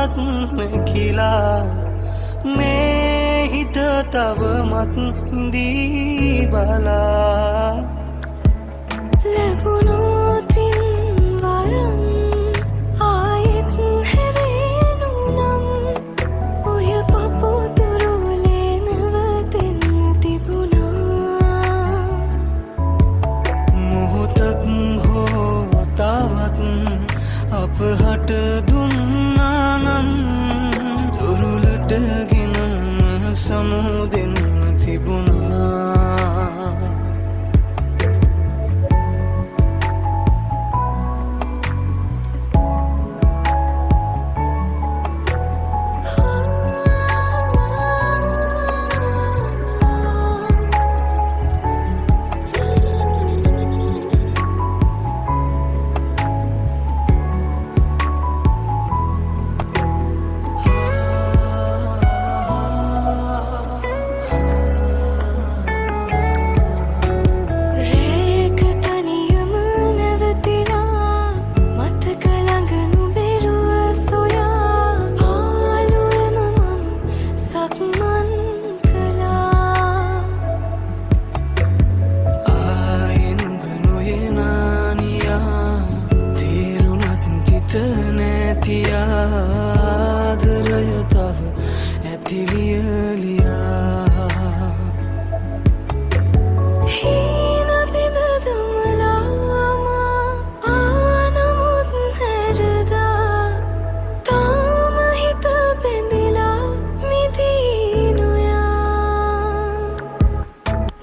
තවත් මෙකිලා මේ හිත තවමත් හිඳී බලා ලැබුණොතින් වරම් ආයෙත් හැරෙනු නම් ඔය පපුතුරුලේ නැවතෙන්න තිබුණා මොහොතක් හෝ තවත් අපහට දුන්නා නම් දුරුලටගෙන සමුදෙන්න තිබුණා ආදරය තව ඇතිලියලියා හීන බිඳ දුමලාම ආනමුත් හැරදා තාම හිත බැඳිලා මිදී නොයා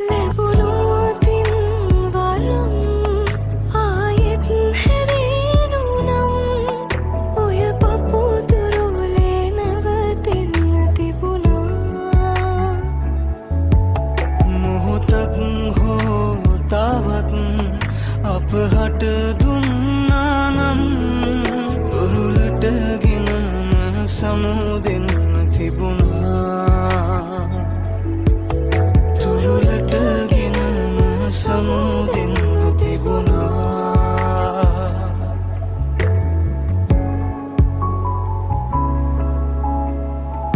ලැබුණොතින් වරම් ආයෙත් හැරෙනු නම් ඔය පපුතුරුලේ නැවතෙන්න තිබුණා මොහොතක් හෝ තවත් අපහට දුන්නා නම් දුරුලටගෙන සමුදෙන්න තිබුණා